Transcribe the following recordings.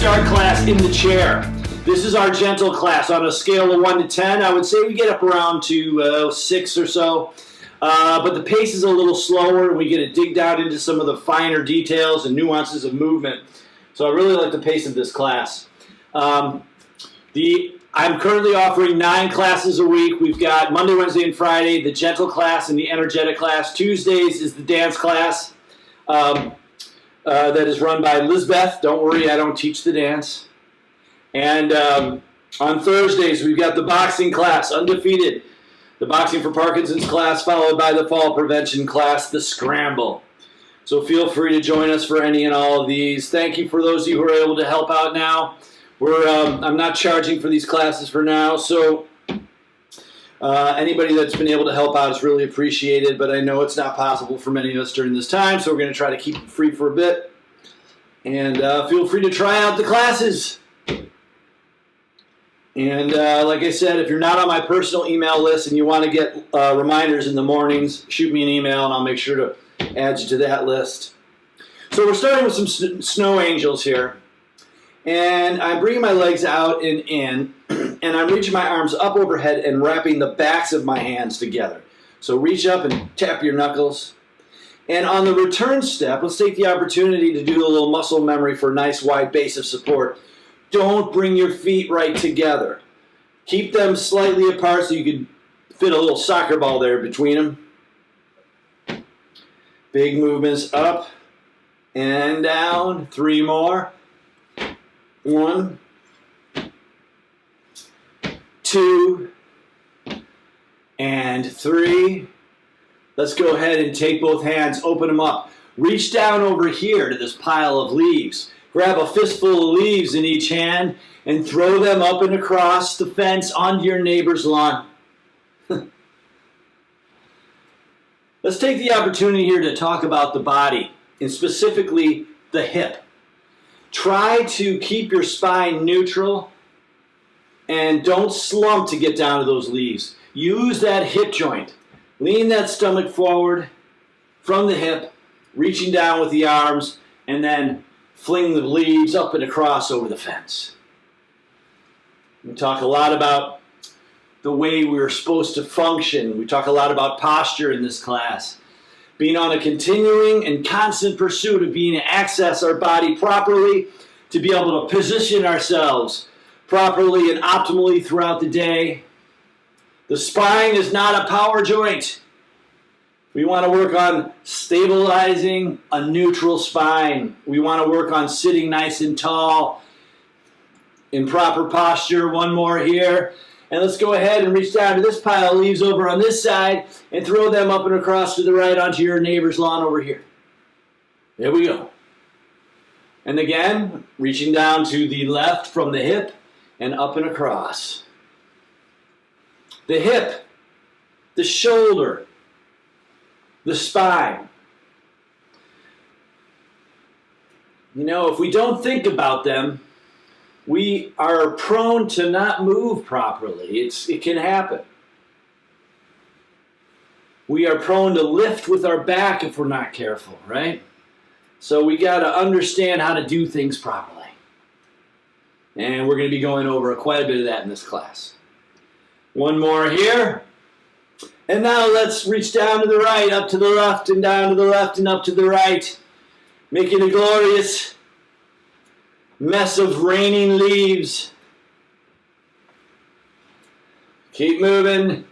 start class in the chair. This is our gentle class. On a scale of 1 to 10, I would say we get up around to 6 or so. But the pace is a little slower, and we get to dig down into some of the finer details and nuances of movement. So I really like the pace of this class. I'm currently offering 9 classes a week. We've got Monday, Wednesday, and Friday, the gentle class and the energetic class. Tuesdays is the dance class that is run by Lizbeth. Don't worry, I don't teach the dance. And on Thursdays, we've got the boxing class, Undefeated. The Boxing for Parkinson's class, followed by the fall prevention class, the Scramble. So feel free to join us for any and all of these. Thank you for those of you who are able to help out now. I'm not charging for these classes for now, so anybody that's been able to help out is really appreciated, but I know it's not possible for many of us during this time, so we're going to try to keep it free for a bit. And feel free to try out the classes. And like I said, if you're not on my personal email list and you want to get reminders in the mornings, shoot me an email and I'll make sure to add you to that list. So we're starting with some snow angels here. And I'm bringing my legs out and in, and I'm reaching my arms up overhead and wrapping the backs of my hands together. So reach up and tap your knuckles. And on the return step, let's take the opportunity to do a little muscle memory for a nice wide base of support. Don't bring your feet right together. Keep them slightly apart so you can fit a little soccer ball there between them. Big movements up and down. 3 more. 1, 2, and 3. Let's go ahead and take both hands, open them up. Reach down over here to this pile of leaves. Grab a fistful of leaves in each hand and throw them up and across the fence onto your neighbor's lawn. Let's take the opportunity here to talk about the body, and specifically the hip. Try to keep your spine neutral and don't slump to get down to those leaves. Use that hip joint. Lean that stomach forward from the hip, reaching down with the arms, and then fling the leaves up and across over the fence. We talk a lot about the way we're supposed to function. We talk a lot about posture in this class. Being on a continuing and constant pursuit of being able to access our body properly, to be able to position ourselves properly and optimally throughout the day. The spine is not a power joint. We want to work on stabilizing a neutral spine. We want to work on sitting nice and tall in proper posture. 1 more here. And let's go ahead and reach down to this pile of leaves over on this side and throw them up and across to the right onto your neighbor's lawn over here. There we go. And again, reaching down to the left from the hip and up and across. The hip, the shoulder, the spine. You know, if we don't think about them, we are prone to not move properly. It can happen. We are prone to lift with our back if we're not careful, right? So we got to understand how to do things properly. And we're going to be going over quite a bit of that in this class. 1 more here. And now let's reach down to the right, up to the left, and down to the left, and up to the right. Making a glorious mess of raining leaves. Keep moving.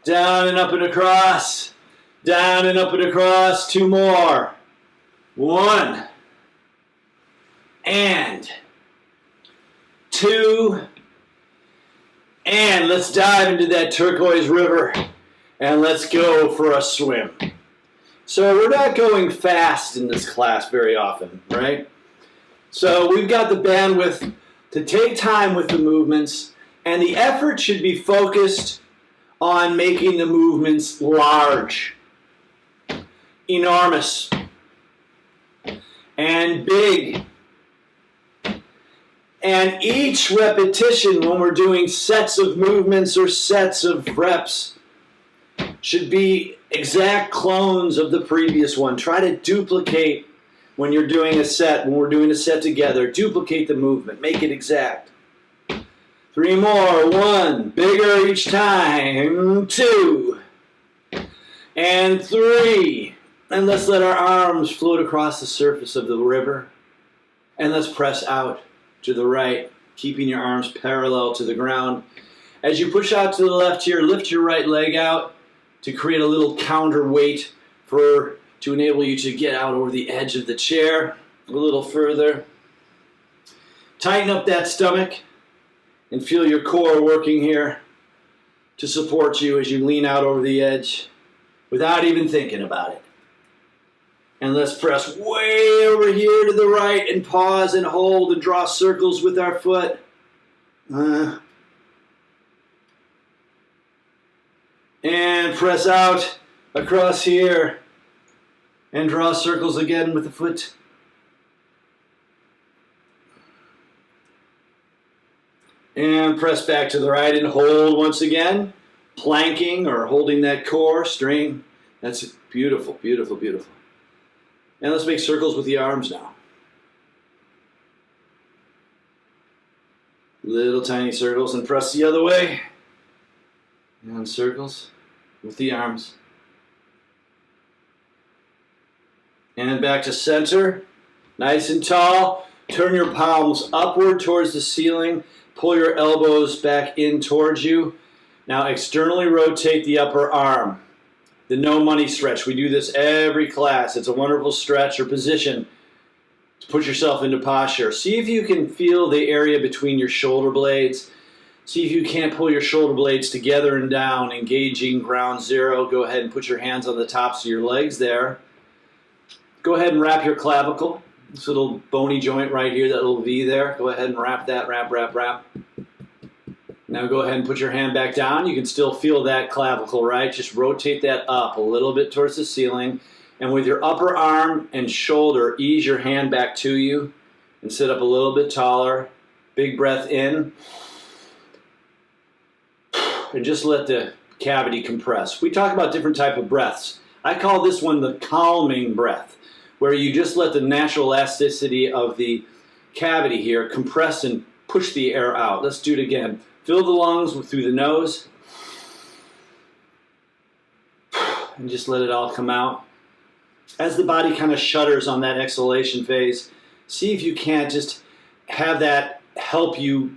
Down and up and across. Down and up and across. 2 more. 1. And 2. And let's dive into that turquoise river. And let's go for a swim. So we're not going fast in this class very often, right? So we've got the bandwidth to take time with the movements, and the effort should be focused on making the movements large, enormous, and big. And each repetition when we're doing sets of movements or sets of reps should be exact clones of the previous one. Try to duplicate when you're doing a set, when we're doing a set together. Duplicate the movement. Make it exact. 3 more. 1. Bigger each time. 2. And 3. And let's let our arms float across the surface of the river. And let's press out to the right, keeping your arms parallel to the ground. As you push out to the left here, lift your right leg out to create a little counterweight to enable you to get out over the edge of the chair a little further. Tighten up that stomach and feel your core working here to support you as you lean out over the edge without even thinking about it. And let's press way over here to the right and pause and hold and draw circles with our foot. And press out across here and draw circles again with the foot. And press back to the right and hold once again, planking or holding that core string. That's beautiful, beautiful, beautiful. And let's make circles with the arms now. Little tiny circles, and press the other way. And circles with the arms. And back to center. Nice and tall. Turn your palms upward towards the ceiling. Pull your elbows back in towards you. Now externally rotate the upper arm. The no money stretch. We do this every class. It's a wonderful stretch or position to put yourself into posture. See if you can feel the area between your shoulder blades. See if you can't pull your shoulder blades together and down, engaging ground zero. Go ahead and put your hands on the tops of your legs there. Go ahead and wrap your clavicle. This little bony joint right here, that little V there. Go ahead and wrap that, wrap, wrap, wrap. Now go ahead and put your hand back down. You can still feel that clavicle, right? Just rotate that up a little bit towards the ceiling. And with your upper arm and shoulder, ease your hand back to you and sit up a little bit taller. Big breath in. And just let the cavity compress. We talk about different type of breaths. I call this one the calming breath, where you just let the natural elasticity of the cavity here compress and push the air out. Let's do it again. Fill the lungs through the nose. And just let it all come out. As the body kind of shudders on that exhalation phase, see if you can't just have that help you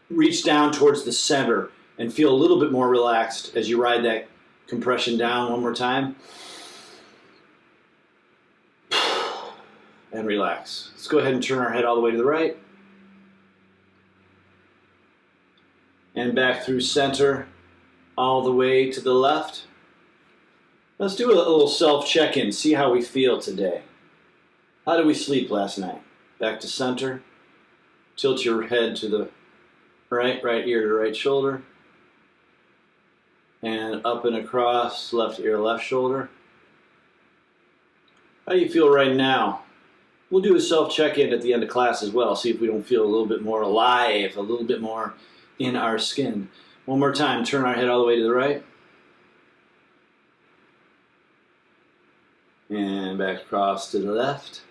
reach down towards the center and feel a little bit more relaxed as you ride that compression down one more time. And relax. Let's go ahead and turn our head all the way to the right. And back through center, all the way to the left. Let's do a little self-check-in, see how we feel today. How did we sleep last night? Back to center. Tilt your head to the right ear to right shoulder. And up and across, left ear, left shoulder. How do you feel right now? We'll do a self-check-in at the end of class as well, see if we don't feel a little bit more alive, a little bit more in our skin. One more time, turn our head all the way to the right. And back across to the left.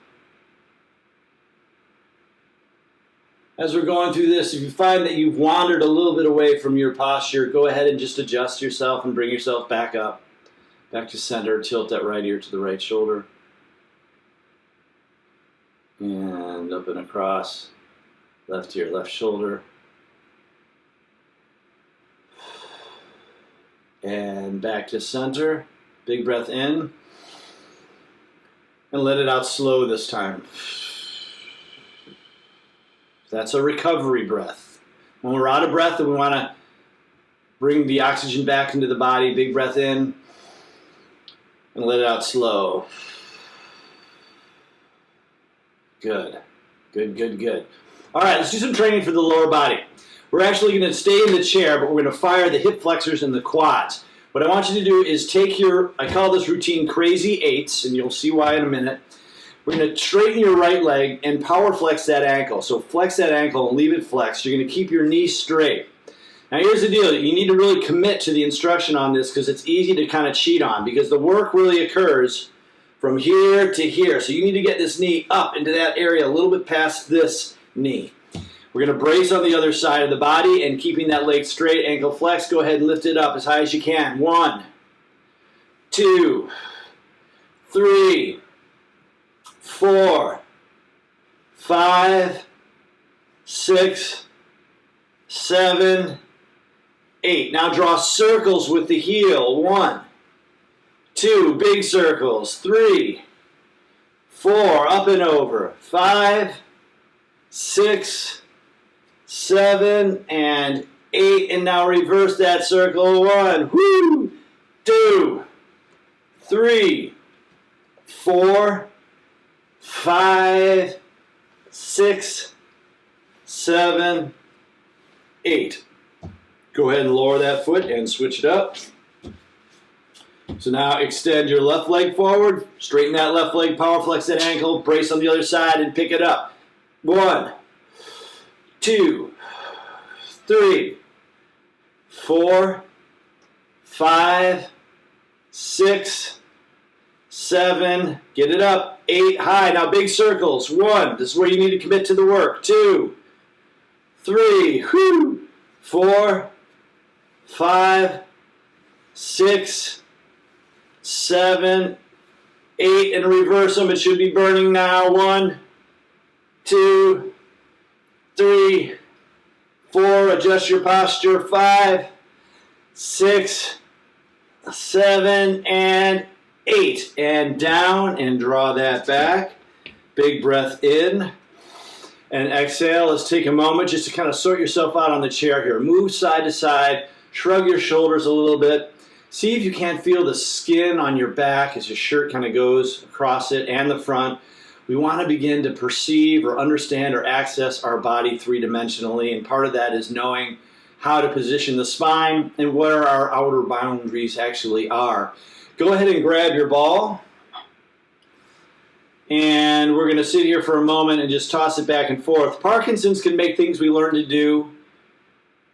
As we're going through this, if you find that you've wandered a little bit away from your posture, go ahead and just adjust yourself and bring yourself back up. Back to center, tilt that right ear to the right shoulder. And up and across, left ear, left shoulder. And back to center. Big breath in. And let it out slow this time. That's a recovery breath. When we're out of breath and we want to bring the oxygen back into the body, big breath in. And let it out slow. Good. Good, good, good. All right, let's do some training for the lower body. We're actually going to stay in the chair, but we're going to fire the hip flexors and the quads. What I want you to do is take your, I call this routine crazy eights, and you'll see why in a minute. We're going to straighten your right leg and power flex that ankle. So flex that ankle and leave it flexed. You're going to keep your knee straight. Now here's the deal. You need to really commit to the instruction on this because it's easy to kind of cheat on because the work really occurs from here to here. So you need to get this knee up into that area a little bit past this knee. We're going to brace on the other side of the body and keeping that leg straight, ankle flexed. Go ahead and lift it up as high as you can. 1, 2, 3, 4, 5, 6, 7, 8. Now draw circles with the heel. 1, 2, big circles. 3, 4, up and over. 5, 6, 7, and 8. And now reverse that circle. 1, 2, 3, 4, 5, 6, 7, 8. Go ahead and lower that foot and switch it up. So now extend your left leg forward, straighten that left leg, power flex that ankle, brace on the other side and pick it up. 1, 2, 3, 4, 5, 6, 7, get it up, 8, high. Now big circles. 1, this is where you need to commit to the work. 2, 3, 4, 5, 6, 7, 8, and reverse them. It should be burning now. 1, 2, 3, 4, adjust your posture. 5, 6, 7, and 8. And down and draw that back. Big breath in. And exhale. Let's take a moment just to kind of sort yourself out on the chair here. Move side to side. Shrug your shoulders a little bit. See if you can't feel the skin on your back as your shirt kind of goes across it and the front. We want to begin to perceive or understand or access our body three-dimensionally, and part of that is knowing how to position the spine and where our outer boundaries actually are. Go ahead and grab your ball, and we're going to sit here for a moment and just toss it back and forth. Parkinson's can make things we learn to do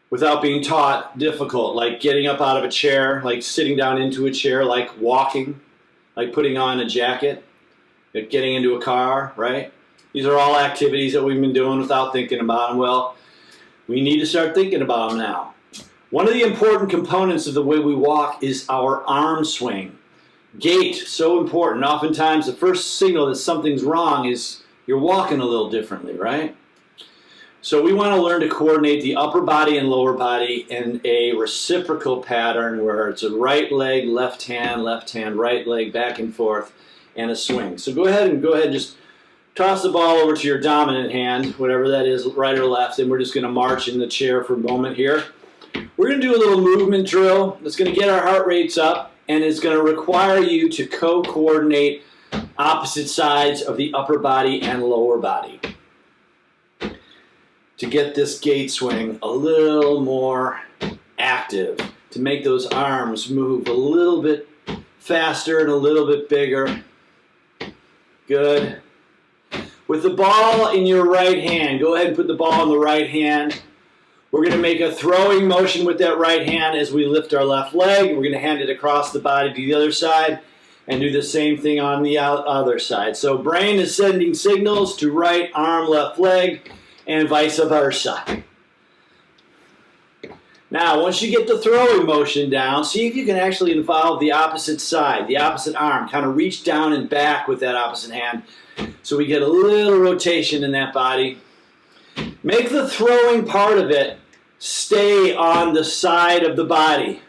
without being taught difficult, like getting up out of a chair, like sitting down into a chair, like walking, like putting on a jacket, like getting into a car, right? These are all activities that we've been doing without thinking about them. Well, we need to start thinking about them now. One of the important components of the way we walk is our arm swing. Gait, so important. Oftentimes the first signal that something's wrong is you're walking a little differently, right? So we want to learn to coordinate the upper body and lower body in a reciprocal pattern where it's a right leg, left hand, right leg, back and forth, and a swing. So go ahead and just toss the ball over to your dominant hand, whatever that is, right or left, and we're just going to march in the chair for a moment here. We're going to do a little movement drill that's going to get our heart rates up, and it's going to require you to co-coordinate opposite sides of the upper body and lower body to get this gait swing a little more active, to make those arms move a little bit faster and a little bit bigger. Good. With the ball in your right hand, go ahead and put the ball in the right hand. We're going to make a throwing motion with that right hand as we lift our left leg. We're going to hand it across the body to the other side and do the same thing on the other side. So brain is sending signals to right arm, left leg, and vice versa. Now, once you get the throwing motion down, see if you can actually involve the opposite side, the opposite arm. Kind of reach down and back with that opposite hand so we get a little rotation in that body. Make the throwing part of it stay on the side of the body.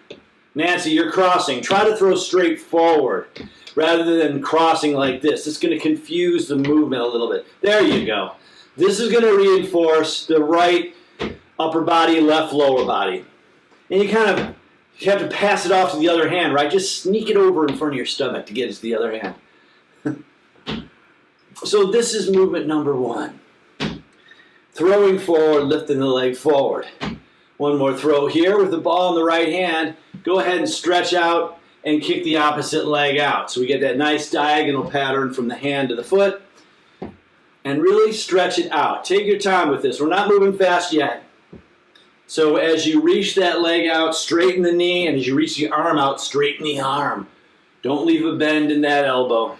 Nancy, you're crossing. Try to throw straight forward rather than crossing like this. It's going to confuse the movement a little bit. There you go. This is going to reinforce the right upper body, left lower body. And you have to pass it off to the other hand, right? Just sneak it over in front of your stomach to get it to the other hand. So this is movement number 1. Throwing forward, lifting the leg forward. One more throw here with the ball in the right hand. Go ahead and stretch out and kick the opposite leg out. So we get that nice diagonal pattern from the hand to the foot. And really stretch it out. Take your time with this. We're not moving fast yet. So as you reach that leg out, straighten the knee, and as you reach the arm out, straighten the arm. Don't leave a bend in that elbow.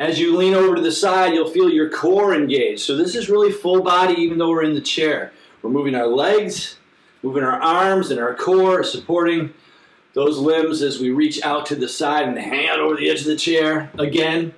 As you lean over to the side, you'll feel your core engaged. So this is really full body even though we're in the chair. We're moving our legs, moving our arms and our core, supporting those limbs as we reach out to the side and hang out over the edge of the chair. Again,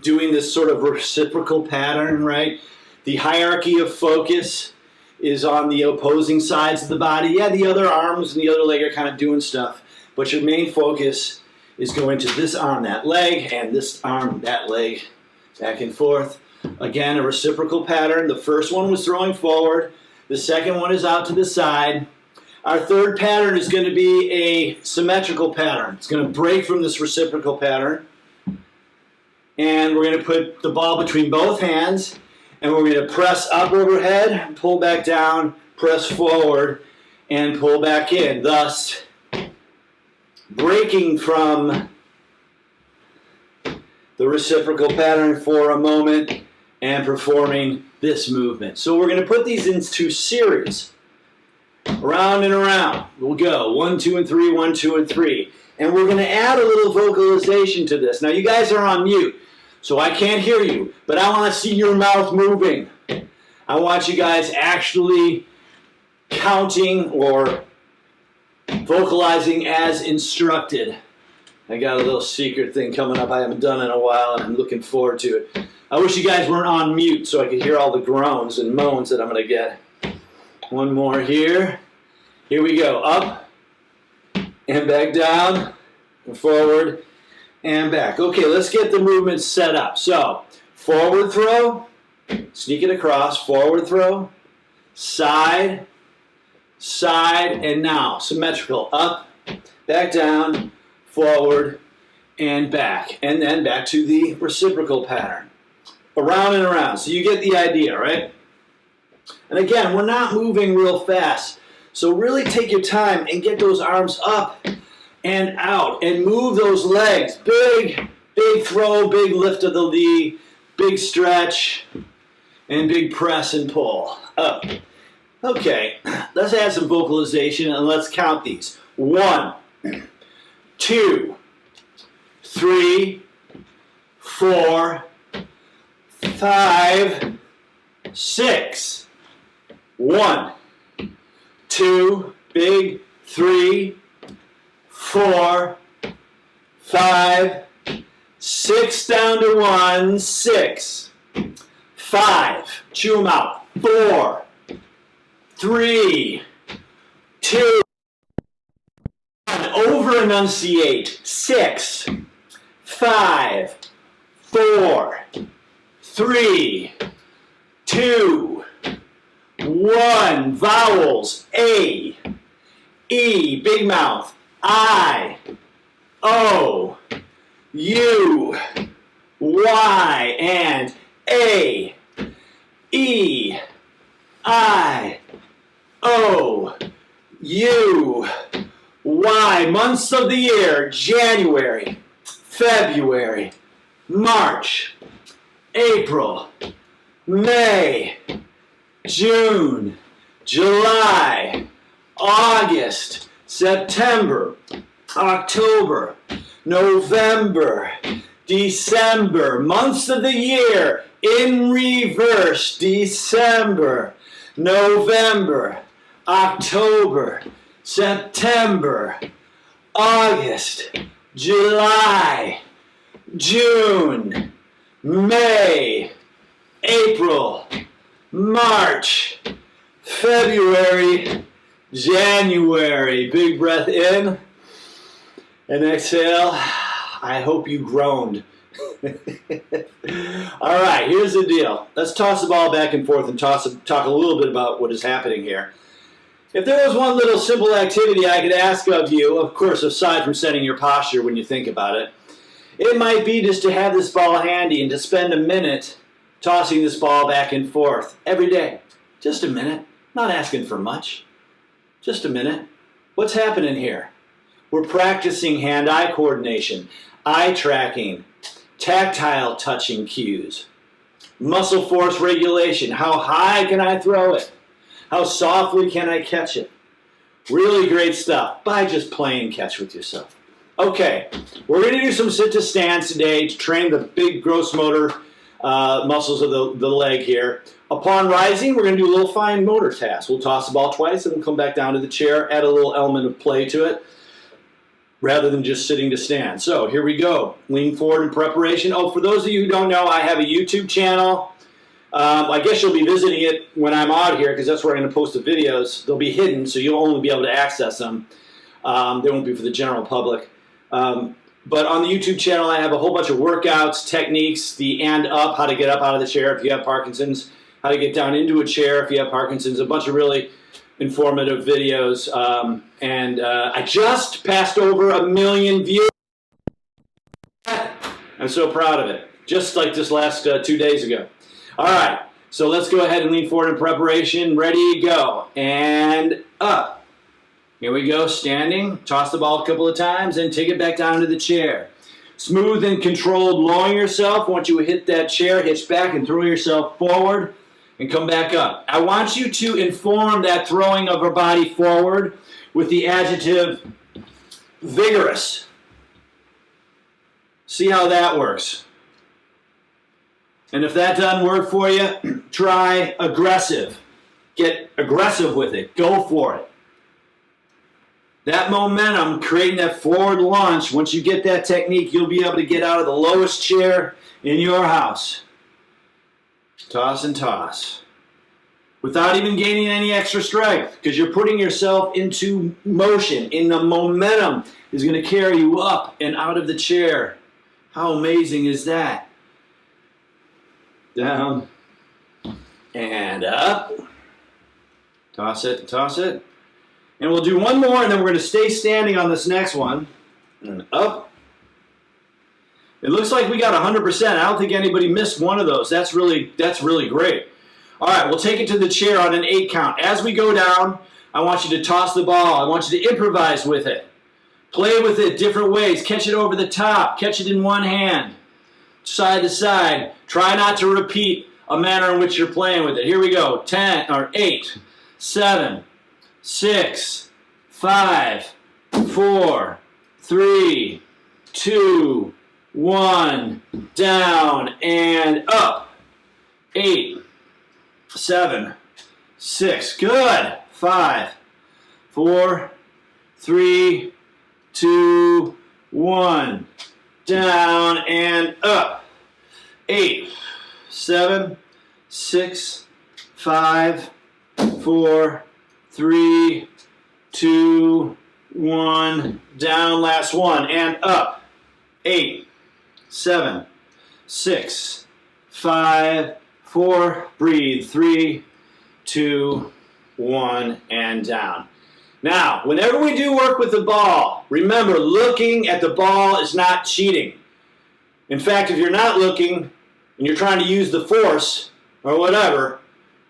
doing this sort of reciprocal pattern, right? The hierarchy of focus is on the opposing sides of the body. Yeah, the other arms and the other leg are kind of doing stuff, but your main focus is going to this arm, that leg, and this arm, that leg, back and forth. Again, a reciprocal pattern. The first one was throwing forward. The second one is out to the side. Our third pattern is going to be a symmetrical pattern. It's going to break from this reciprocal pattern. And we're going to put the ball between both hands, and we're going to press up overhead, pull back down, press forward, and pull back in. Thus, breaking from the reciprocal pattern for a moment and performing this movement. So we're going to put these into series. Around and around. We'll go 1, 2, and 3, 1, 2, and 3. And we're going to add a little vocalization to this. Now you guys are on mute, so I can't hear you, but I want to see your mouth moving. I want you guys actually counting or vocalizing as instructed. I got a little secret thing coming up I haven't done in a while, and I'm looking forward to it. I wish you guys weren't on mute so I could hear all the groans and moans that I'm going to get. One more here. Here we go. Up and back down and forward and back. Okay, let's get the movement set up. So, forward throw, sneak it across, forward throw, side, side, and now symmetrical. Up, back down, forward, and back. And then back to the reciprocal pattern. Around and around. So you get the idea, right? And again, we're not moving real fast. So really take your time and get those arms up and out and move those legs. Big, big throw, big lift of the knee, big stretch, and big press and pull. Up. Okay, let's add some vocalization and let's count these. 1, 2, 3, 4, 5, 6. 1, 2, big, 3, 4, 5, 6 down to 1, 6, 5, chew them out, 4, 3, 2, 1, over enunciate, 6, 5, 4, 3, 2, 1, vowels, A, E, big mouth, I, O, U, Y, and A, E, I, O, U, Y. Months of the year: January, February, March, April, May, June, July, August, September, October, November, December. Months of the year in reverse: December, November, October, September, August, July, June, May, April, March, February, January. Big breath in and exhale. I hope you groaned. All right, here's the deal. Let's toss the ball back and forth and talk a little bit about what is happening here. If there was one little simple activity I could ask of you, of course, aside from setting your posture when you think about it, it might be just to have this ball handy and to spend a minute tossing this ball back and forth every day. Just a minute. Not asking for much. Just a minute. What's happening here? We're practicing hand-eye coordination, eye tracking, tactile touching cues, muscle force regulation. How high can I throw it? How softly can I catch it? Really great stuff by just playing catch with yourself. Okay, we're going to do some sit to stands today to train the big gross motor muscles of the leg here. Upon rising, we're going to do a little fine motor task. We'll toss the ball twice and we'll come back down to the chair, add a little element of play to it, rather than just sitting to stand. So here we go. Lean forward in preparation. Oh, for those of you who don't know, I have a YouTube channel. I guess you'll be visiting it when I'm out here because that's where I'm going to post the videos. They'll be hidden, so you'll only be able to access them. They won't be for the general public. But on the YouTube channel, I have a whole bunch of workouts, techniques, the and up, how to get up out of the chair if you have Parkinson's, how to get down into a chair if you have Parkinson's, a bunch of really informative videos. I just passed over 1 million views. I'm so proud of it, just like this last 2 days ago. All right, so let's go ahead and lean forward in preparation. Ready, go, and up. Here we go, standing. Toss the ball a couple of times and take it back down to the chair. Smooth and controlled lowering yourself. Once you hit that chair, hitch back and throw yourself forward and come back up. I want you to inform that throwing of our body forward with the adjective vigorous. See how that works. And if that doesn't work for you, try aggressive. Get aggressive with it. Go for it. That momentum, creating that forward launch, once you get that technique, you'll be able to get out of the lowest chair in your house. Toss and toss. Without even gaining any extra strength, because you're putting yourself into motion, and the momentum is going to carry you up and out of the chair. How amazing is that? Down and up. Toss it, toss it. And we'll do one more, and then we're going to stay standing on this next one. And up. It looks like we got 100%. I don't think anybody missed one of those. That's really great. All right, we'll take it to the chair on an 8 count. As we go down, I want you to toss the ball. I want you to improvise with it. Play with it different ways. Catch it over the top. Catch it in one hand. Side to side. Try not to repeat a manner in which you're playing with it. Here we go. 10 or 8, 7, 6, 5, 4, 3, 2, 1, down and up. 8, 7, 6, good. 5, 4, 3, 2, 1, down and up. 8, 7, 6, 5, 4, 3, 2, 1, down, last one, and up. 8, 7, 6, 5, 4, breathe. 3, 2, 1, and down. Now, whenever we do work with the ball, remember, looking at the ball is not cheating. In fact, if you're not looking and you're trying to use the force or whatever,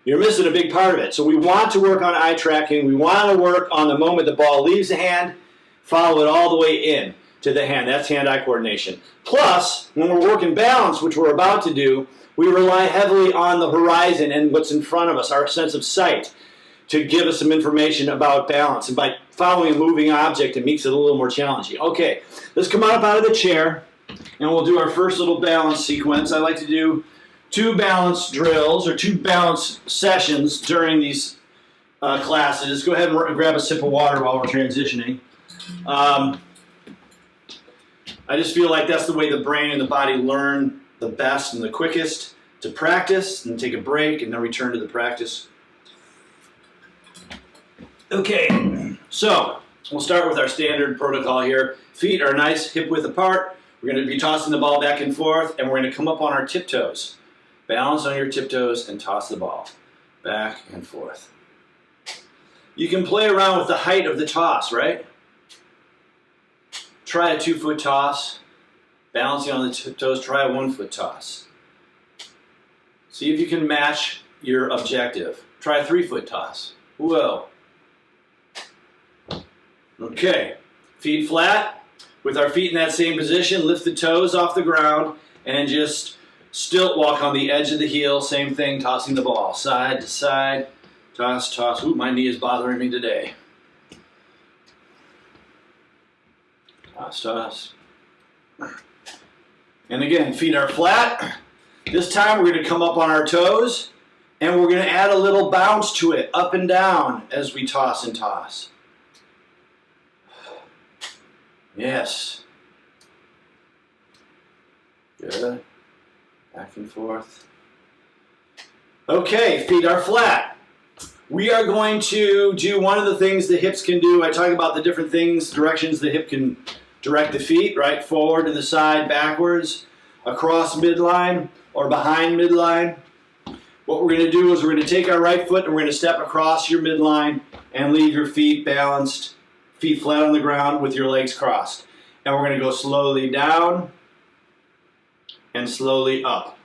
you're missing a big part of it. So we want to work on eye tracking. We want to work on the moment the ball leaves the hand, follow it all the way in to the hand. That's hand-eye coordination. Plus, when we're working balance, which we're about to do, we rely heavily on the horizon and what's in front of us, our sense of sight, to give us some information about balance. And by following a moving object, it makes it a little more challenging. Okay, let's come up out of the chair, and we'll do our first little balance sequence. I like to do 2 balance drills or 2 balance sessions during these classes. Go ahead and grab a sip of water while we're transitioning. I just feel like that's the way the brain and the body learn the best and the quickest, to practice and take a break and then return to the practice. Okay, so we'll start with our standard protocol here. Feet are nice hip width apart. We're going to be tossing the ball back and forth, and we're going to come up on our tiptoes. Balance on your tiptoes and toss the ball back and forth. You can play around with the height of the toss, right? Try a 2-foot toss. Balancing on the tiptoes, try a 1-foot toss. See if you can match your objective. Try a 3-foot toss. Whoa. Okay, feet flat. With our feet in that same position, lift the toes off the ground and just stilt walk on the edge of the heel. Same thing, tossing the ball side to side. Toss, toss. Ooh, my knee is bothering me today. Toss, toss. And again, feet are flat. This time we're going to come up on our toes, and we're going to add a little bounce to it, up and down as we toss and toss. Yes. Good. Back and forth. Okay, feet are flat. We are going to do one of the things the hips can do. I talk about the different things, directions the hip can direct the feet, right? Forward to the side, backwards, across midline, or behind midline. What we're going to do is we're going to take our right foot and we're going to step across your midline and leave your feet balanced, feet flat on the ground with your legs crossed. And we're going to go slowly down and slowly up.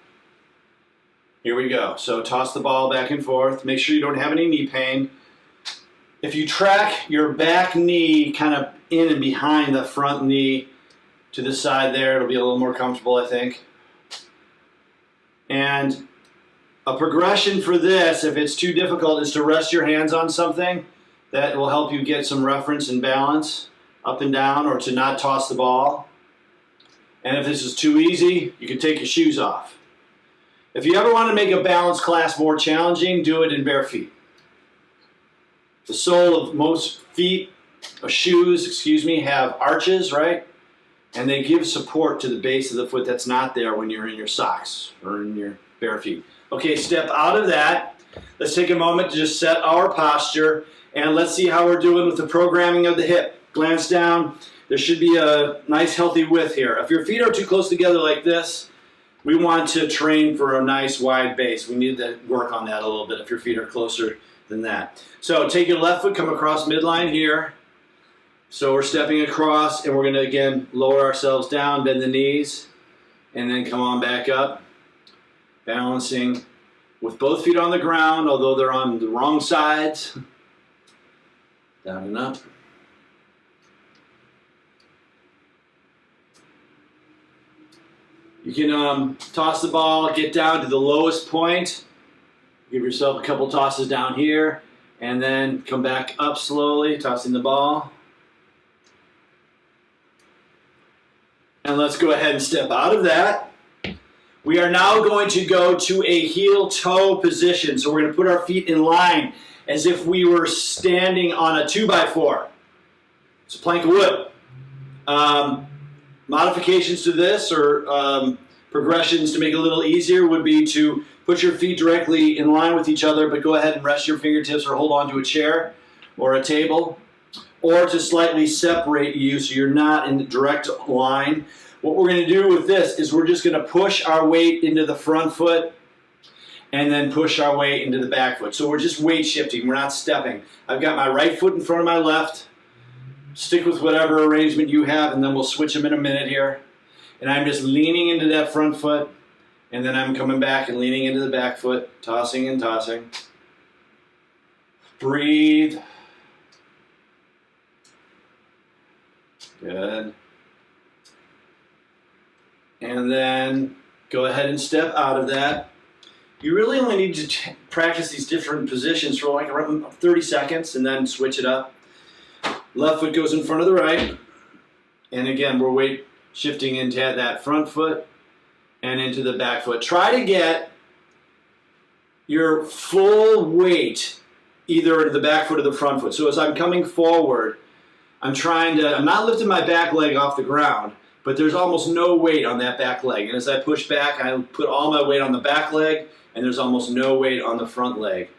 Here we go. So toss the ball back and forth. Make sure you don't have any knee pain. If you track your back knee kind of in and behind the front knee to the side there, it'll be a little more comfortable, I think. And a progression for this, if it's too difficult, is to rest your hands on something. That will help you get some reference and balance up and down, or to not toss the ball. And if this is too easy, you can take your shoes off. If you ever want to make a balance class more challenging, do it in bare feet. The sole of most feet, or shoes, excuse me, have arches, right? And they give support to the base of the foot that's not there when you're in your socks or in your bare feet. Okay, step out of that. Let's take a moment to just set our posture, and let's see how we're doing with the programming of the hip. Glance down. There should be a nice healthy width here. If your feet are too close together like this, we want to train for a nice wide base. We need to work on that a little bit if your feet are closer than that. So take your left foot, come across midline here. So we're stepping across, and we're going to, again, lower ourselves down, bend the knees, and then come on back up. Balancing with both feet on the ground, although they're on the wrong sides. Down and up. You can toss the ball, get down to the lowest point. Give yourself a couple tosses down here, and then come back up slowly, tossing the ball. And let's go ahead and step out of that. We are now going to go to a heel-toe position. So we're going to put our feet in line as if we were standing on a 2x4. It's a plank of wood. Modifications to this, or progressions to make it a little easier, would be to put your feet directly in line with each other, but go ahead and rest your fingertips or hold onto a chair or a table, or to slightly separate you so you're not in the direct line. What we're going to do with this is we're just going to push our weight into the front foot and then push our weight into the back foot. So we're just weight shifting. We're not stepping. I've got my right foot in front of my left. Stick with whatever arrangement you have, and then we'll switch them in a minute here. And I'm just leaning into that front foot, and then I'm coming back and leaning into the back foot, tossing and tossing. Breathe. Good. And then go ahead and step out of that. You really only need to practice these different positions for like around 30 seconds and then switch it up. Left foot goes in front of the right. And again, we're weight shifting into that front foot and into the back foot. Try to get your full weight either into the back foot or the front foot. So as I'm coming forward, I'm not lifting my back leg off the ground, but there's almost no weight on that back leg. And as I push back, I put all my weight on the back leg, and there's almost no weight on the front leg.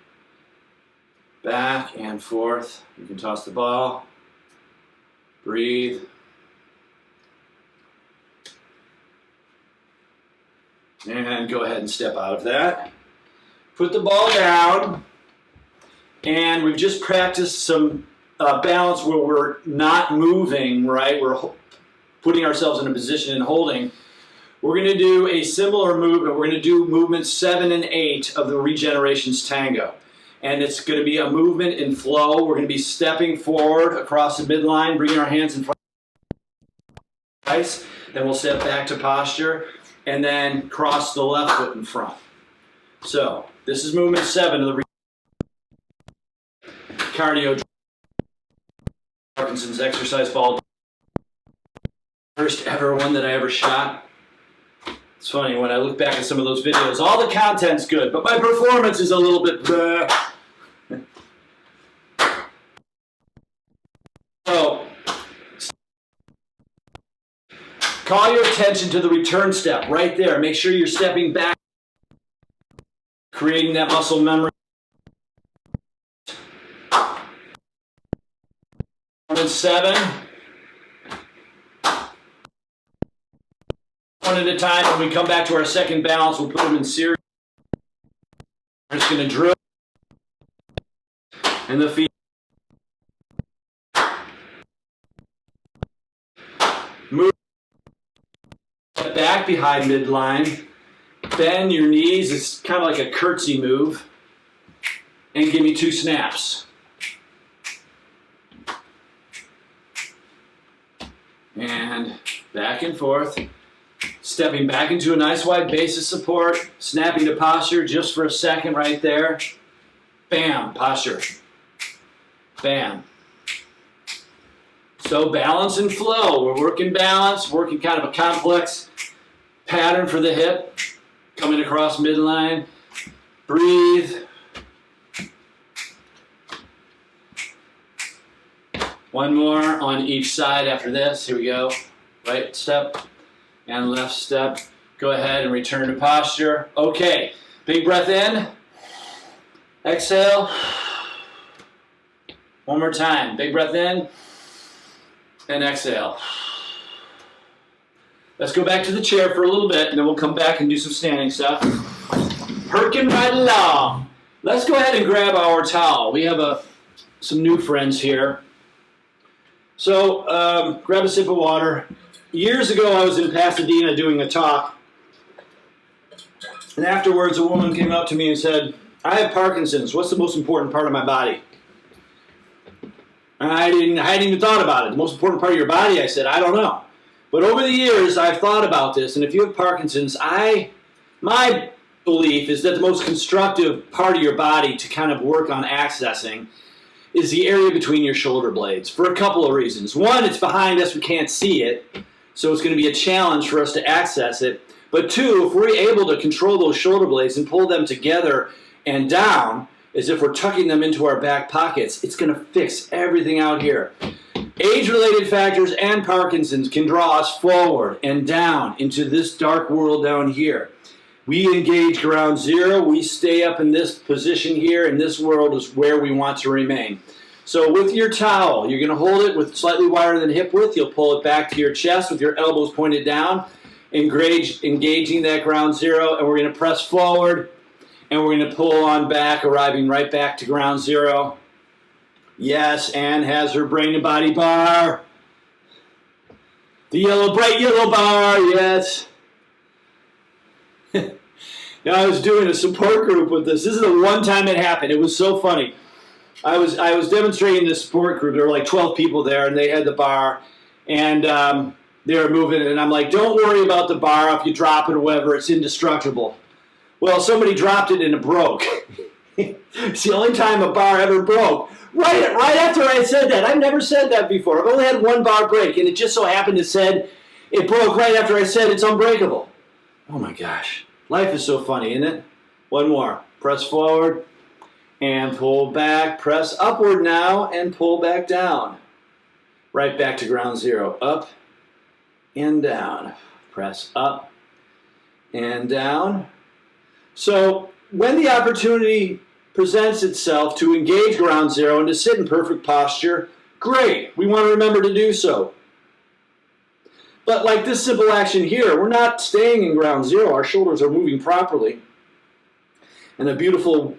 Back and forth. You can toss the ball. Breathe. And go ahead and step out of that. Put the ball down. And we've just practiced some balance where we're not moving, right? We're putting ourselves in a position and holding. We're going to do a similar movement. We're going to do movements 7 and 8 of the Regenerations Tango. And it's going to be a movement in flow. We're going to be stepping forward across the midline, bringing our hands in front of the eyes. Then we'll step back to posture and then cross the left foot in front. So this is movement 7 of the cardio Parkinson's exercise ball. First ever one that I ever shot. It's funny, when I look back at some of those videos, all the content's good, but my performance is a little bit bleh. So, call your attention to the return step right there. Make sure you're stepping back, creating that muscle memory. 7. One at a time. When we come back to our second balance, we'll put them in series. We're just going to drill. And the feet. Move back behind midline. Bend your knees. It's kind of like a curtsy move. And give me 2 snaps. And back and forth. Stepping back into a nice wide base of support. Snapping to posture just for a second right there. Bam, posture. Bam. So balance and flow. We're working balance, working kind of a complex pattern for the hip. Coming across midline. Breathe. One more on each side after this. Here we go. Right step and left step. Go ahead and return to posture. Okay. Big breath in. Exhale. One more time. Big breath in and exhale. Let's go back to the chair for a little bit, and then we'll come back and do some standing stuff. Perking right along. Let's go ahead and grab our towel. We have some new friends here. So grab a sip of water. Years ago, I was in Pasadena doing a talk, and afterwards a woman came up to me and said, I have Parkinson's. What's the most important part of my body? And I hadn't even thought about it. The most important part of your body, I said, I don't know. But over the years, I've thought about this, and if you have Parkinson's, my belief is that the most constructive part of your body to kind of work on accessing is the area between your shoulder blades for a couple of reasons. One, it's behind us, we can't see it, so it's going to be a challenge for us to access it. But two, if we're able to control those shoulder blades and pull them together and down, as if we're tucking them into our back pockets, it's going to fix everything out here. Age-related factors and Parkinson's can draw us forward and down into this dark world down here. We engage ground zero, we stay up in this position here, and this world is where we want to remain. So with your towel, you're going to hold it with slightly wider than hip width. You'll pull it back to your chest with your elbows pointed down, engaging that ground zero, and we're going to press forward, and we're going to pull on back, arriving right back to ground zero. Yes, Anne has her brain and body bar. The bright yellow bar, yes. Now I was doing a support group with this. This is the one time it happened. It was so funny. I was demonstrating this support group. There were like 12 people there, and they had the bar, and they were moving it. And I'm like, don't worry about the bar. If you drop it or whatever, it's indestructible. Well, somebody dropped it and it broke. It's the only time a bar ever broke. Right after I said that. I've never said that before. I've only had one bar break, and it just so happened to said it broke right after I said it's unbreakable. Oh my gosh. Life is so funny, isn't it? One more. Press forward and pull back. Press upward now and pull back down. Right back to ground zero. Up and down. Press up and down. So when the opportunity presents itself to engage ground zero and to sit in perfect posture, great. We want to remember to do so. But like this simple action here, we're not staying in ground zero. Our shoulders are moving properly. And a beautiful,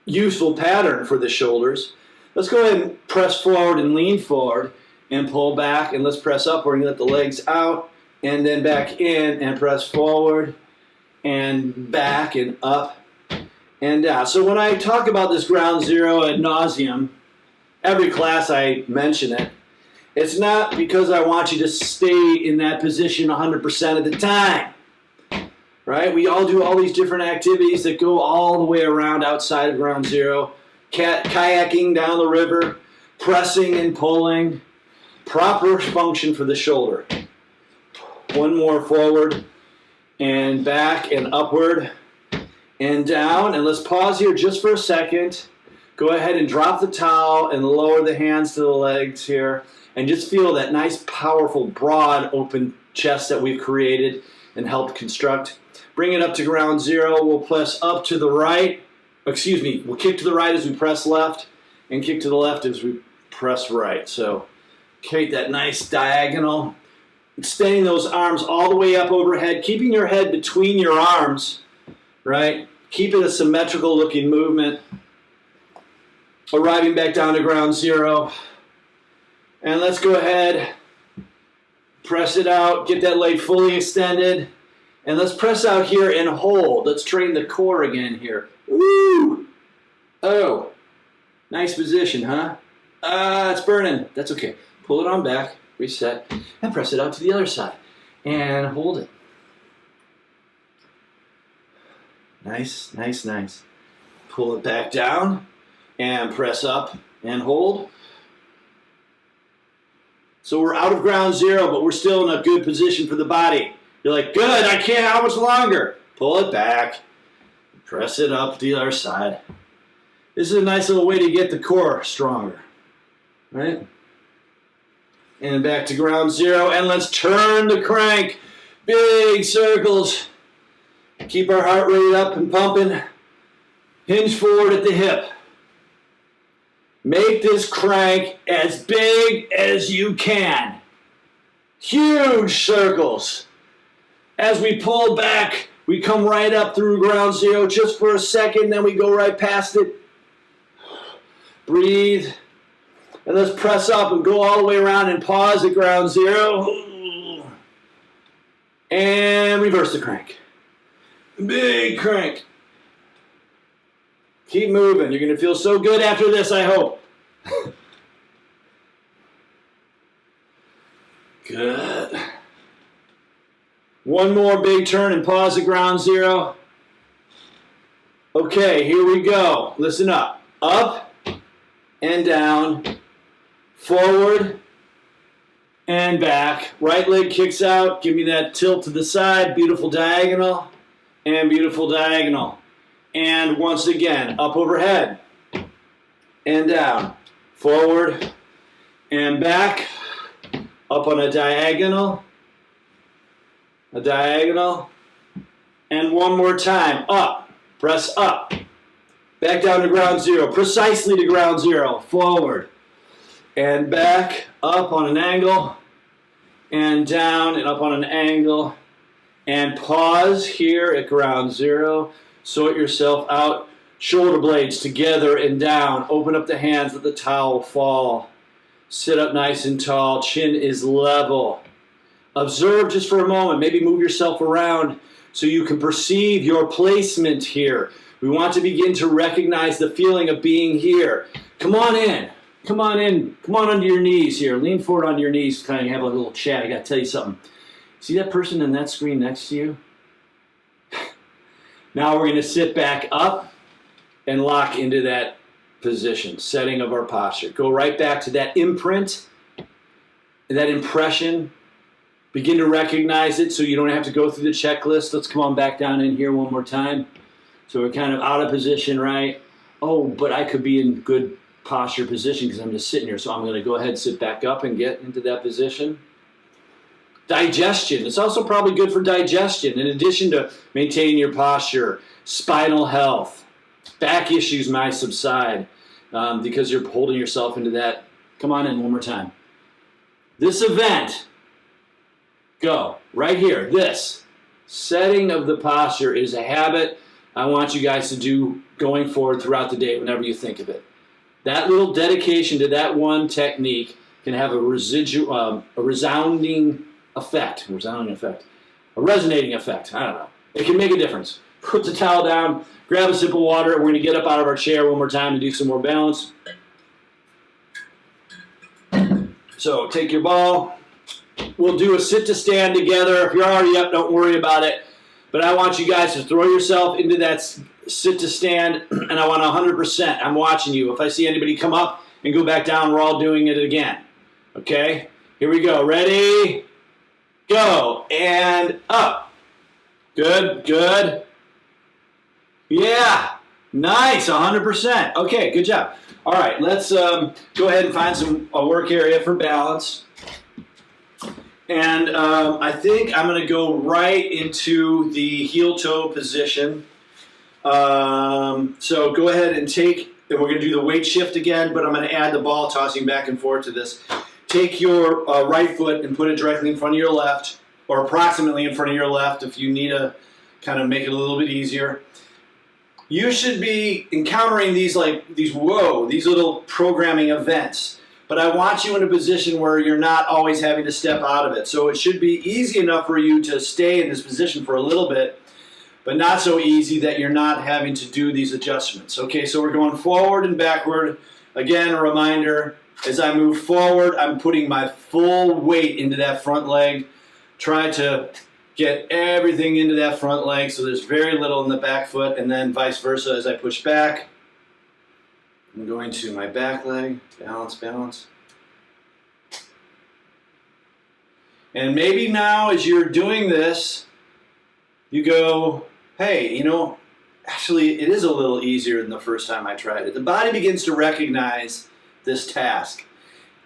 useful pattern for the shoulders. Let's go ahead and press forward and lean forward and pull back. And let's press upward and let the legs out. And then back in and press forward and back and up and down. So when I talk about this ground zero ad nauseum, every class I mention it. It's not because I want you to stay in that position 100% of the time, right? We all do all these different activities that go all the way around outside of ground zero. Kayaking down the river, pressing and pulling, proper function for the shoulder. One more forward and back and upward and down. And let's pause here just for a second. Go ahead and drop the towel and lower the hands to the legs here. And just feel that nice, powerful, broad, open chest that we've created and helped construct. Bring it up to ground zero. We'll press up to the right. Excuse me, we'll kick to the right as we press left and kick to the left as we press right. So create that nice diagonal. Extending those arms all the way up overhead, keeping your head between your arms, right? Keep it a symmetrical looking movement. Arriving back down to ground zero. And let's go ahead, press it out, get that leg fully extended. And let's press out here and hold. Let's train the core again here. Woo! Oh, nice position, huh? It's burning. That's okay. Pull it on back, reset, and press it out to the other side. And hold it. Nice, nice, nice. Pull it back down and press up and hold. So we're out of ground zero, but we're still in a good position for the body. You're like, good, I can't, how much longer? Pull it back, press it up to the other side. This is a nice little way to get the core stronger, right? And back to ground zero, and let's turn the crank. Big circles. Keep our heart rate up and pumping. Hinge forward at the hip. Make this crank as big as you can. Huge circles. As we pull back, we come right up through ground zero just for a second, then we go right past it. Breathe. And let's press up and go all the way around and pause at ground zero. And reverse the crank. Big crank. Keep moving. You're going to feel so good after this, I hope. Good. One more big turn and pause at ground zero. Okay, here we go. Listen up. Up and down. Forward and back. Right leg kicks out. Give me that tilt to the side. Beautiful diagonal. And beautiful diagonal. And once again, up overhead and down, forward and back, up on a diagonal, and one more time, up, press up, back down to ground zero, precisely to ground zero, forward and back, up on an angle, and down and up on an angle, and pause here at ground zero. Sort yourself out. Shoulder blades together and down. Open up the hands, let the towel fall. Sit up nice and tall. Chin is level. Observe just for a moment. Maybe move yourself around so you can perceive your placement here. We want to begin to recognize the feeling of being here. Come on in. Come on in. Come on onto your knees here. Lean forward onto your knees. Kind of have a little chat. I got to tell you something. See that person in that screen next to you? Now we're going to sit back up and lock into that position, setting of our posture. Go right back to that imprint, that impression. Begin to recognize it so you don't have to go through the checklist. Let's come on back down in here one more time. So we're kind of out of position, right? Oh, but I could be in good posture position because I'm just sitting here. So I'm going to go ahead and sit back up and get into that position. Digestion. It's also probably good for digestion. In addition to maintaining your posture, spinal health, back issues might subside because you're holding yourself into that. Come on in one more time. This event, go, right here, this setting of the posture is a habit I want you guys to do going forward throughout the day whenever you think of it. That little dedication to that one technique can have a resounding effect, a resonating effect, I don't know. It can make a difference. Put the towel down, grab a sip of water, we're going to get up out of our chair one more time and do some more balance. So take your ball. We'll do a sit to stand together. If you're already up, don't worry about it. But I want you guys to throw yourself into that sit to stand, and I want 100%. I'm watching you. If I see anybody come up and go back down, we're all doing it again. Okay? Here we go. Ready? Go. And up. Good, good. Yeah. Nice, 100%. Okay, good job. All right, let's go ahead and find a work area for balance. And I think I'm going to go right into the heel-toe position. So go ahead and and we're going to do the weight shift again, but I'm going to add the ball tossing back and forth to this. Take your right foot and put it directly in front of your left, or approximately in front of your left if you need to kind of make it a little bit easier. You should be encountering these little programming events. But I want you in a position where you're not always having to step out of it. So it should be easy enough for you to stay in this position for a little bit, but not so easy that you're not having to do these adjustments. Okay, so we're going forward and backward. Again, a reminder, as I move forward, I'm putting my full weight into that front leg. Try to get everything into that front leg so there's very little in the back foot, and then vice versa as I push back. I'm going to my back leg, balance, balance. And maybe now as you're doing this, you go, hey, you know, actually it is a little easier than the first time I tried it. The body begins to recognize this task.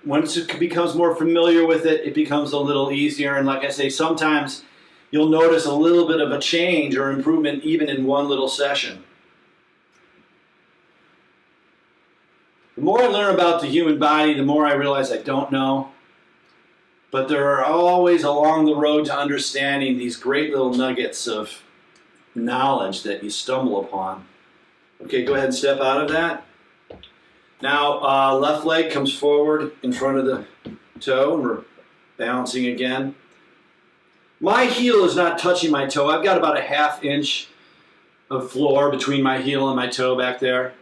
Once it becomes more familiar with it, it becomes a little easier. And like I say, sometimes you'll notice a little bit of a change or improvement even in one little session. The more I learn about the human body, the more I realize I don't know. But there are always along the road to understanding these great little nuggets of knowledge that you stumble upon. Okay, go ahead and step out of that. Now, left leg comes forward in front of the toe, and we're balancing again. My heel is not touching my toe. I've got about a ½ inch of floor between my heel and my toe back there.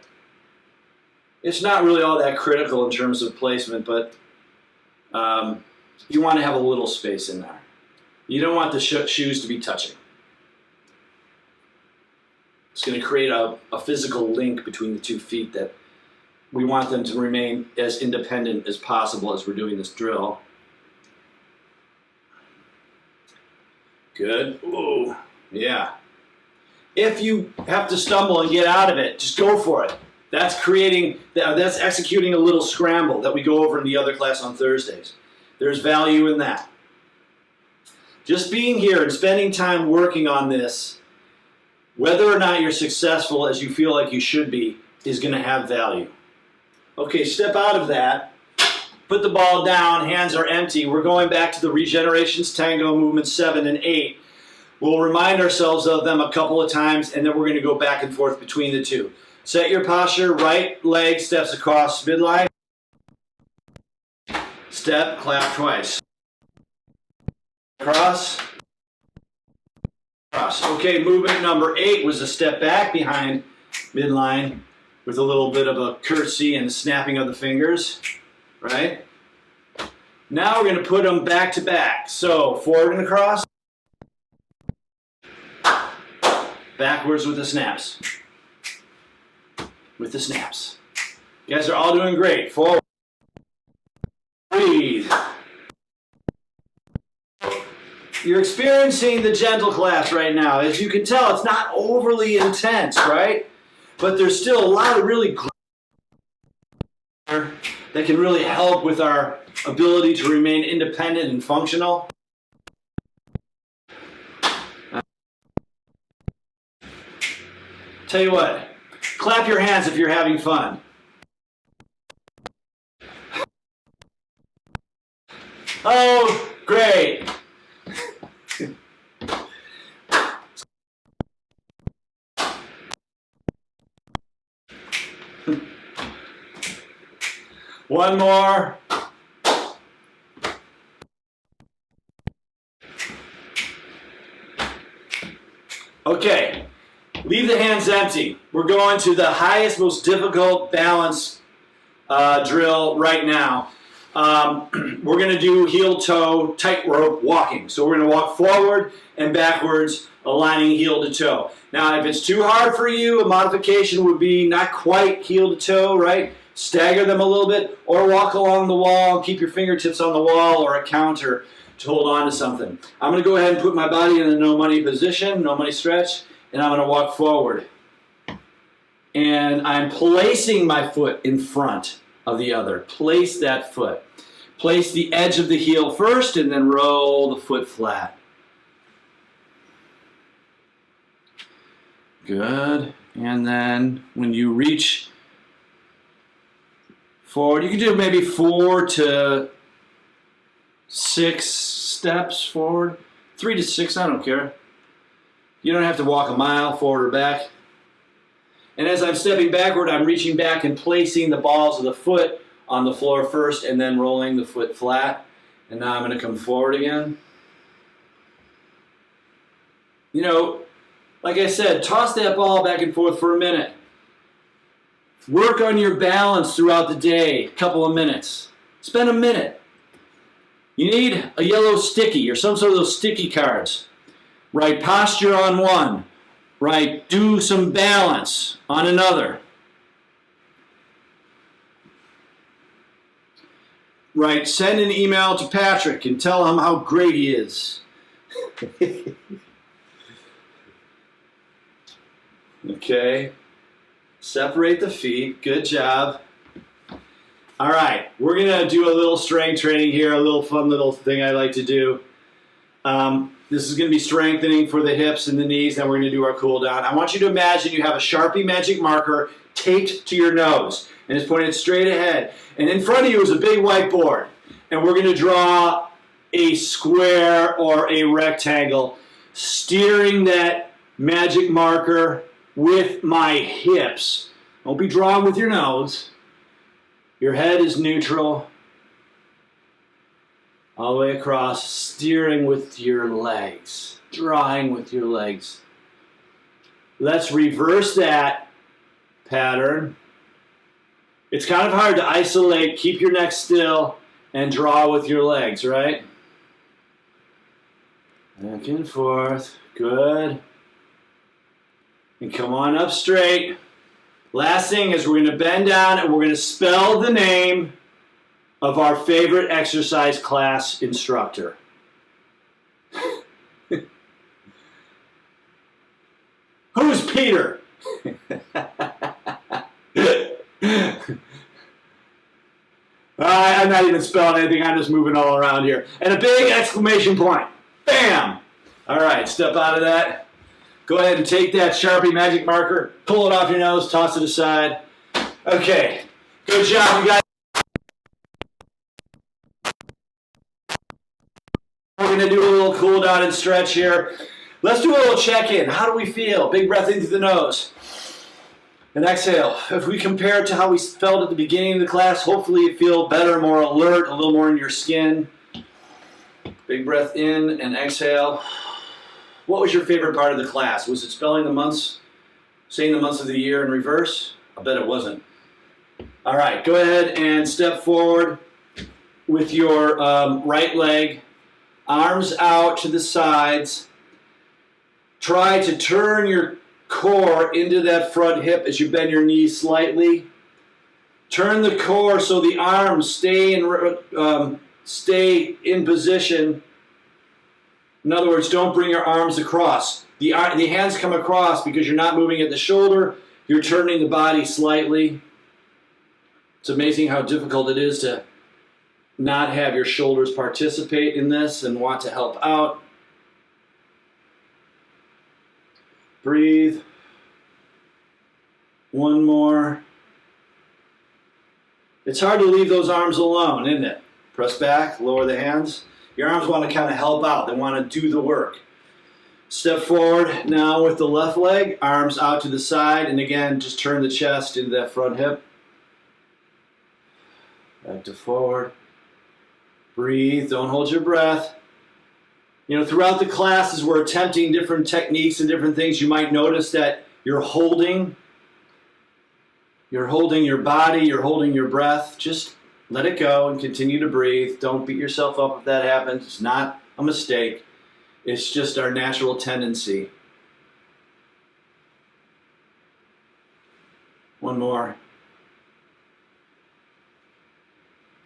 It's not really all that critical in terms of placement, but you want to have a little space in there. You don't want the shoes to be touching. It's going to create a physical link between the 2 feet that we want them to remain as independent as possible as we're doing this drill. Good. Ooh, yeah. If you have to stumble and get out of it, just go for it. That's executing a little scramble that we go over in the other class on Thursdays. There's value in that. Just being here and spending time working on this, whether or not you're successful as you feel like you should be, is going to have value. Okay, step out of that. Put the ball down, hands are empty. We're going back to the Regenerations Tango movements 7 and 8. We'll remind ourselves of them a couple of times, and then we're going to go back and forth between the two. Set your posture, right leg steps across midline. Step, clap twice. Cross. Cross. Okay, movement number 8 was a step back behind midline with a little bit of a curtsy and snapping of the fingers, right? Now we're going to put them back to back. So forward and across. Backwards with the snaps. With the snaps. You guys are all doing great. Forward. Breathe. You're experiencing the gentle class right now. As you can tell, it's not overly intense, right? But there's still a lot of really that can really help with our ability to remain independent and functional. Tell you what, clap your hands if you're having fun. Oh, great. One more. Okay, leave the hands empty. We're going to the highest, most difficult balance drill right now. We're going to do heel-toe tightrope walking. So we're going to walk forward and backwards, aligning heel to toe. Now, if it's too hard for you, a modification would be not quite heel to toe, right? Stagger them a little bit, or walk along the wall, keep your fingertips on the wall or a counter to hold on to something. I'm going to go ahead and put my body in a no money position, no money stretch, and I'm going to walk forward. And I'm placing my foot in front of the other. Place that foot. Place the edge of the heel first and then roll the foot flat. Good. And then when you reach forward, you can do maybe 4 to 6 steps forward. 3 to 6, I don't care. You don't have to walk a mile forward or back. And as I'm stepping backward, I'm reaching back and placing the balls of the foot on the floor first and then rolling the foot flat. And now I'm going to come forward again. You know, like I said, toss that ball back and forth for a minute. Work on your balance throughout the day, a couple of minutes. Spend a minute. You need a yellow sticky or some sort of those sticky cards. Right posture on one. Right, do some balance on another. Right, send an email to Patrick and tell him how great he is. Okay, separate the feet, good job. All right, we're gonna do a little strength training here, a little fun little thing I like to do. This is going to be strengthening for the hips and the knees, then we're going to do our cool down. I want you to imagine you have a Sharpie magic marker taped to your nose, and it's pointed straight ahead. And in front of you is a big whiteboard, and we're going to draw a square or a rectangle, steering that magic marker with my hips. Don't be drawing with your nose. Your head is neutral. All the way across, steering with your legs, drawing with your legs. Let's reverse that pattern. It's kind of hard to isolate, keep your neck still, and draw with your legs, right? Back and forth, good. And come on up straight. Last thing is we're going to bend down and we're going to spell the name of our favorite exercise class instructor. Who's Peter? I'm not even spelling anything, I'm just moving all around here. And a big exclamation point. Bam! All right, step out of that. Go ahead and take that Sharpie magic marker, pull it off your nose, toss it aside. Okay, good job, you guys. We're going to do a little cool down and stretch here. Let's do a little check-in. How do we feel? Big breath in through the nose. And exhale. If we compare it to how we felt at the beginning of the class, hopefully you feel better, more alert, a little more in your skin. Big breath in and exhale. What was your favorite part of the class? Was it spelling the months, saying the months of the year in reverse? I bet it wasn't. All right, go ahead and step forward with your right leg. Arms out to the sides. Try to turn your core into that front hip as you bend your knees slightly. Turn the core so the arms stay in position. In other words, don't bring your arms across. The hands come across because you're not moving at the shoulder. You're turning the body slightly. It's amazing how difficult it is to not have your shoulders participate in this and want to help out. Breathe. One more. It's hard to leave those arms alone, isn't it? Press back, lower the hands. Your arms want to kind of help out. They want to do the work. Step forward now with the left leg, arms out to the side, and again, just turn the chest into that front hip. Back to forward. Breathe, don't hold your breath. You know, throughout the classes, we're attempting different techniques and different things. You might notice that you're holding your body, you're holding your breath. Just let it go and continue to breathe. Don't beat yourself up if that happens. It's not a mistake. It's just our natural tendency. One more.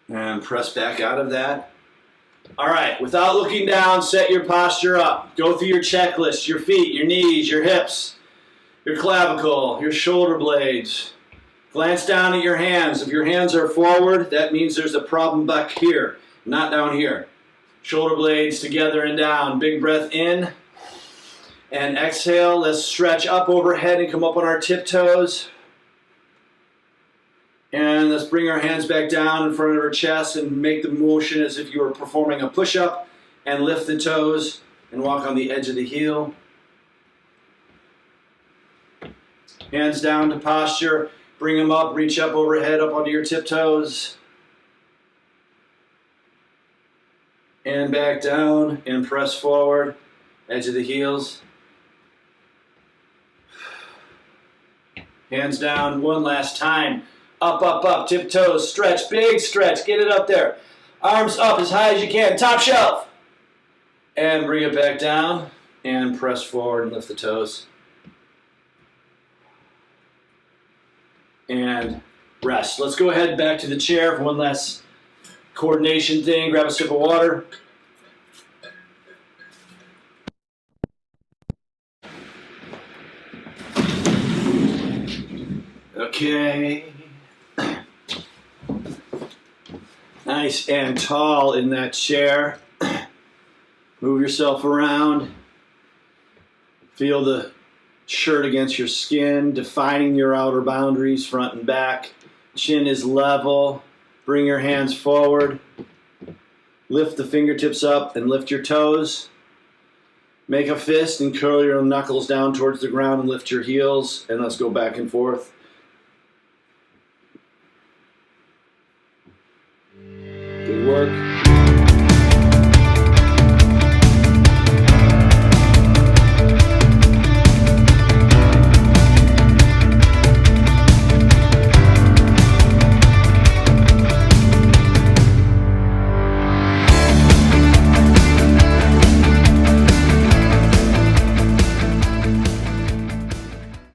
And press back out of that. All right, without looking down, set your posture up. Go through your checklist, your feet, your knees, your hips, your clavicle, your shoulder blades. Glance down at your hands. If your hands are forward, that means there's a problem back here, not down here. Shoulder blades together and down. Big breath in and exhale. Let's stretch up overhead and come up on our tiptoes. And let's bring our hands back down in front of our chest and make the motion as if you were performing a push-up, and lift the toes and walk on the edge of the heel. Hands down to posture. Bring them up, reach up overhead, up onto your tiptoes. And back down and press forward, edge of the heels. Hands down one last time. Up, up, up, tiptoes, stretch, big stretch, get it up there. Arms up as high as you can, top shelf. And bring it back down and press forward and lift the toes. And rest. Let's go ahead back to the chair for one last coordination thing. Grab a sip of water. Okay. Nice and tall in that chair. Move yourself around. Feel the shirt against your skin, defining your outer boundaries, front and back. Chin is level. Bring your hands forward. Lift the fingertips up and lift your toes. Make a fist and curl your knuckles down towards the ground and lift your heels. And let's go back and forth. Good work.